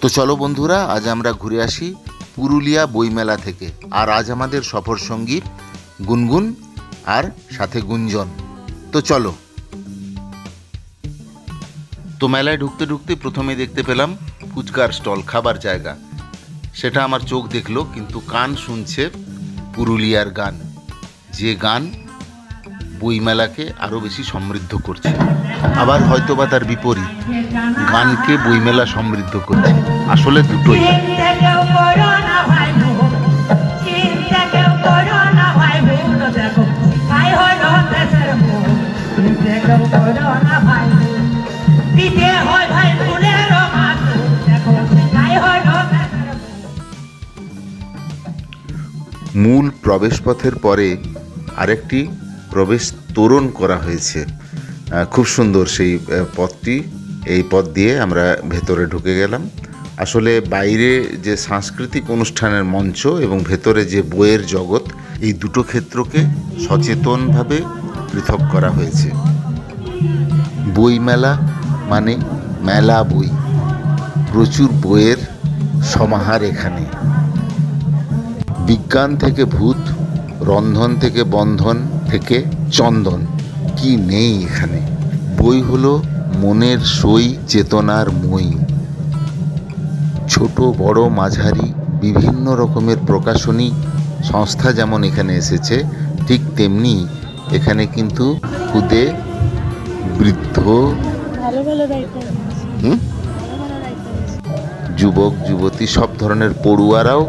তো চলো বন্ধুরা, আজ আমরা ঘুরে আসি পুরুলিয়া বইমেলা থেকে। আর আজ আমাদের সফর সঙ্গী গুনগুন আর সাথে গুঞ্জন। তো চলো। তো মেলায় ঢুকতে ঢুকতে প্রথমে দেখতে পেলাম ফুচকার স্টল, খাবার জায়গা। সেটা আমার চোখ দেখলো, কিন্তু কান শুনছে পুরুলিয়ার গান, যে গান বইমেলাকে আরও বেশি সমৃদ্ধ করছে। আবার হয়তোবা তার বিপরীত, গানকে বইমেলা সমৃদ্ধ করছে। আসলে দুটোই। মূল প্রবেশপথের পরে আরেকটি প্রবেশ তোরণ করা হয়েছে, খুব সুন্দর সেই পথটি। এই পথ দিয়ে আমরা ভেতরে ঢুকে গেলাম। আসলে বাইরে যে সাংস্কৃতিক অনুষ্ঠানের মঞ্চ এবং ভেতরে যে বইয়ের জগৎ, এই দুটো ক্ষেত্রকে সচেতনভাবে পৃথক করা হয়েছে। বইমেলা মানে মেলা বই, প্রচুর বইয়ের সমাহার এখানে। বিজ্ঞান থেকে ভূত, রন্ধন থেকে বন্ধন থেকে চন্দন, কি নেই এখানে। বই হলো মনের সই, চেতনার মই। ছোট বড় মাঝারি বিভিন্ন রকমের প্রকাশনী সংস্থা যেমন এখানে এসেছে, ঠিক তেমনি এখানে কিন্তু খুদে বৃদ্ধ, যুবক যুবতী, সব ধরনের পড়ুয়ারাও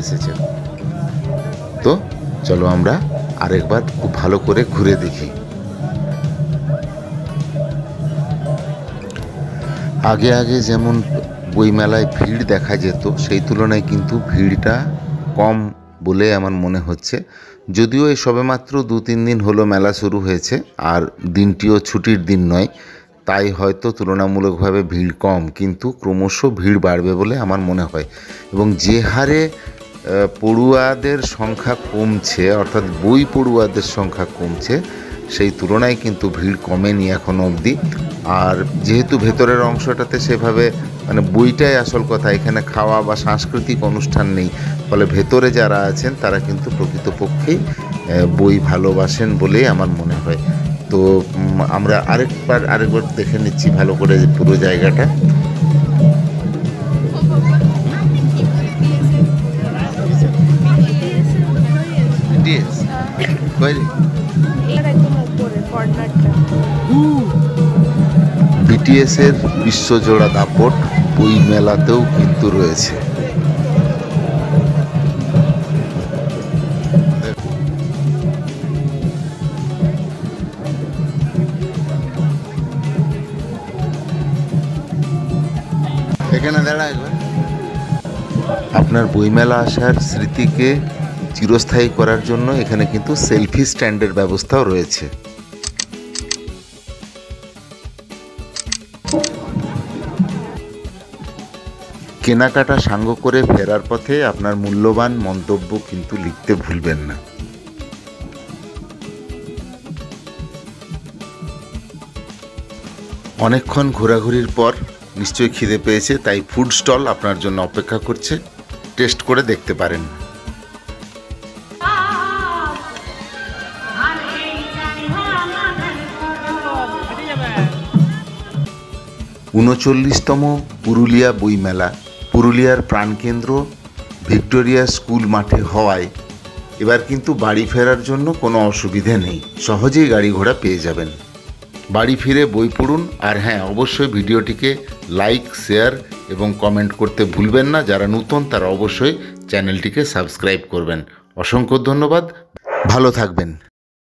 এসেছেন। তো চলো আমরা আরেকবার খুব ভালো করে ঘুরে দেখি। আগে আগে যেমন বইমেলায় ভিড় দেখা যেত, সেই তুলনায় কিন্তু ভিড়টা কম বলে আমার মনে হচ্ছে। যদিও এই সবেমাত্র 2-3 দিন হলো মেলা শুরু হয়েছে, আর দিনটিও ছুটির দিন নয়, তাই হয়তো তুলনামূলকভাবে ভিড় কম, কিন্তু ক্রমশ ভিড় বাড়বে বলে আমার মনে হয়। এবং যে হারে পড়ুয়াদের সংখ্যা কমছে, অর্থাৎ বই পড়ুয়াদের সংখ্যা কমছে, সেই তুলনায় কিন্তু ভিড় কমেনি এখনো অবধি। আর যেহেতু ভেতরের অংশটাতে সেভাবে মানে বইটাই আসল কথা, এখানে খাওয়া বা সাংস্কৃতিক অনুষ্ঠান নেই, ফলে ভেতরে যারা আছেন তারা কিন্তু প্রকৃতপক্ষেই বই ভালোবাসেন বলেই আমার মনে হয়। তো আমরা আরেকবার দেখে নিচ্ছি ভালো করে পুরো জায়গাটা। বিটিএস এর বিশ্বজোড়া দাপট বই মেলাতেও কিন্তু রয়েছে। এখানে দাঁড়া একবার। আপনার বইমেলা আসার স্মৃতিকে চিরস্থায়ী করার জন্য এখানে কিন্তু সেলফি স্ট্যান্ডের ব্যবস্থাও রয়েছে। কেনাকাটা সাঙ্গ করে ফেরার পথে আপনার মূল্যবান মন্তব্য কিন্তু লিখতে ভুলবেন না। অনেকক্ষণ ঘোরাঘুরির পর নিশ্চয়ই খিদে পেয়েছে, তাই ফুড স্টল আপনার জন্য অপেক্ষা করছে, টেস্ট করে দেখতে পারেন। 39তম পুরুলিয়া বইমেলা পুরুলিয়ার প্রাণকেন্দ্র ভিক্টোরিয়া স্কুল মাঠে হওয়ায় এবার কিন্তু বাড়ি ফেরার জন্য কোনো অসুবিধে নেই, সহজেই গাড়ি ঘোড়া পেয়ে যাবেন। বাড়ি ফিরে বই পড়ুন। আর হ্যাঁ, অবশ্যই ভিডিওটিকে লাইক, শেয়ার এবং কমেন্ট করতে ভুলবেন না। যারা নতুন তারা অবশ্যই চ্যানেলটিকে সাবস্ক্রাইব করবেন। অসংখ্য ধন্যবাদ, ভালো থাকবেন।